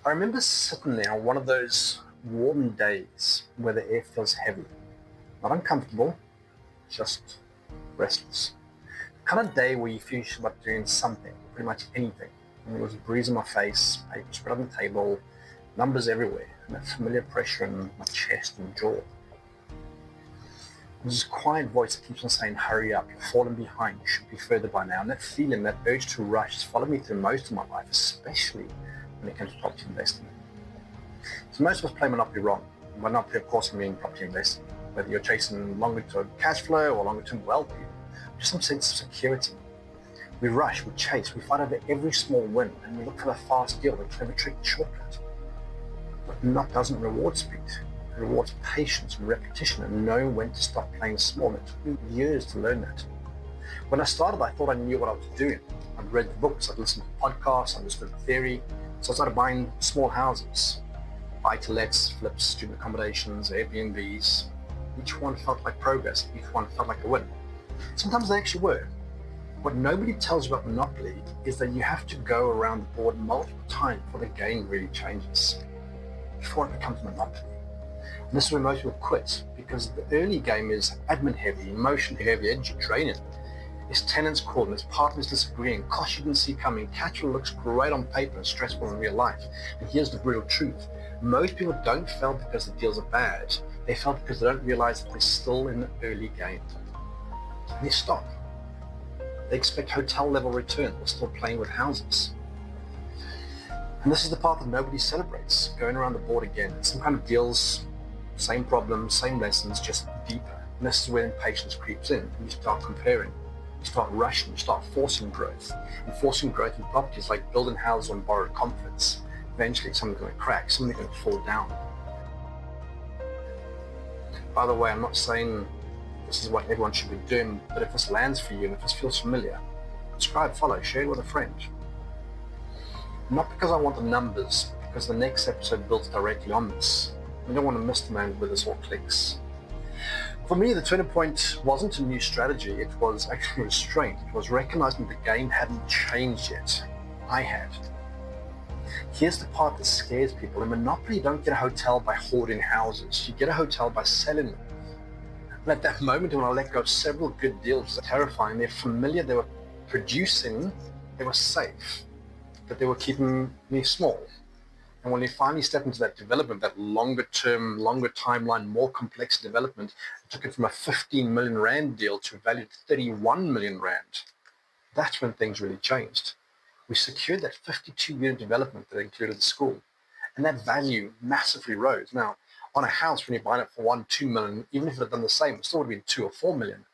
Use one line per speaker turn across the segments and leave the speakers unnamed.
I remember sitting there on one of those warm days where the air feels heavy, not uncomfortable, just restless. The kind of day where you feel like doing something, pretty much anything. And there was a breeze on my face, paper spread on the table, numbers everywhere, and that familiar pressure in my chest and jaw. There's this quiet voice that keeps on saying, hurry up, you're falling behind, you should be further by now. And that feeling, that urge to rush has followed me through most of my life, especially when it comes to property investing. So most of us play Monopoly wrong. Monopoly, of course, I mean property investing. Whether you're chasing longer-term cash flow or longer-term wealth, just some sense of security. We rush, we chase, we fight over every small win, and we look for the fast deal, the clever trick, the shortcut. But that doesn't reward speed. It rewards patience and repetition and knowing when to stop playing small. It took me years to learn that. When I started, I thought I knew what I was doing. I'd read the books, I'd listened to podcasts, I understood the theory. So I started buying small houses, buy-to-lets, flips, student accommodations, Airbnbs. Each one felt like progress. Each one felt like a win. Sometimes they actually were. What nobody tells you about Monopoly is that you have to go around the board multiple times before the game really changes, before it becomes Monopoly. And this is where most people quit, because the early game is admin heavy, emotion heavy, energy draining. His tenants call and his partners disagreeing, costs you didn't see coming, cash flow looks great on paper and stressful in real life. And here's the brutal truth. Most people don't fail because the deals are bad. They fail because they don't realize that they're still in the early game. And they stop. They expect hotel level return while still playing with houses. And this is the part that nobody celebrates, going around the board again. Some kind of deals, same problems, same lessons, just deeper. And this is when impatience creeps in and you start comparing. You start rushing, you start forcing growth. And forcing growth in property is like building houses on borrowed confidence. Eventually something's going to crack, something's going to fall down. By the way, I'm not saying this is what everyone should be doing, but if this lands for you and if this feels familiar, subscribe, follow, share it with a friend. Not because I want the numbers, because the next episode builds directly on this. You don't want to miss the moment where this all clicks. For me, the turning point wasn't a new strategy, it was actually restraint. It was recognizing the game hadn't changed yet. I had. Here's the part that scares people. In Monopoly, you don't get a hotel by hoarding houses. You get a hotel by selling them. And at that moment when I let go of several good deals, it was terrifying. They're familiar, they were producing, they were safe, but they were keeping me small. And when you finally step into that development, that longer term, longer timeline, more complex development, it took it from a 15 million Rand deal to a value of 31 million Rand. That's when things really changed. We secured that 52-unit development that included the school. And that value massively rose. Now, on a house, when you're buying it for 1-2 million, even if it had done the same, it still would have been 2 or 4 million.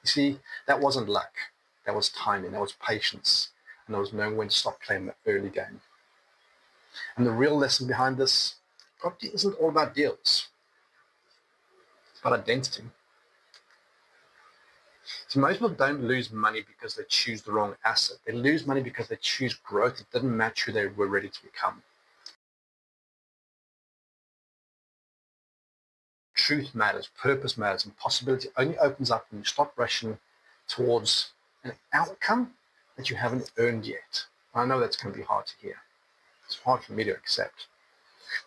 You see, that wasn't luck. That was timing. That was patience. And there was knowing when to stop playing the early game. And the real lesson behind this, property isn't all about deals. It's about identity. So most people don't lose money because they choose the wrong asset. They lose money because they choose growth that didn't match who they were ready to become. Truth matters, purpose matters, and possibility only opens up when you stop rushing towards an outcome that you haven't earned yet. I know that's going to be hard to hear. It's hard for me to accept.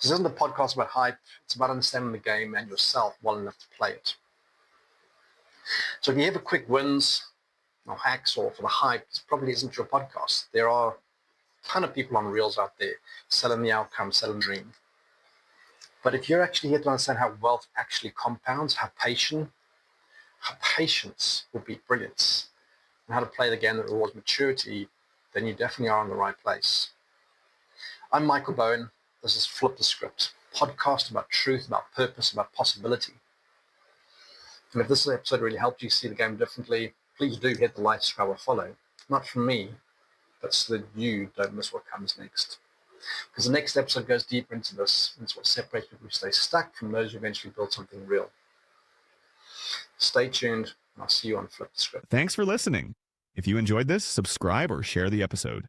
This isn't a podcast about hype. It's about understanding the game and yourself well enough to play it. So if you have quick wins or hacks or for the hype, this probably isn't your podcast. There are a ton of people on Reels out there selling the outcome, selling the dream. But if you're actually here to understand how wealth actually compounds, how patience will beat brilliance, and how to play the game that rewards maturity, then you definitely are in the right place. I'm Michael Bowen. This is Flip the Script, a podcast about truth, about purpose, about possibility. And if this episode really helped you see the game differently, please do hit the like, subscribe, or follow. Not from me, but so that you don't miss what comes next. Because the next episode goes deeper into this, and it's what separates people who stay stuck from those who eventually build something real. Stay tuned, and I'll see you on Flip the Script.
Thanks for listening. If you enjoyed this, subscribe or share the episode.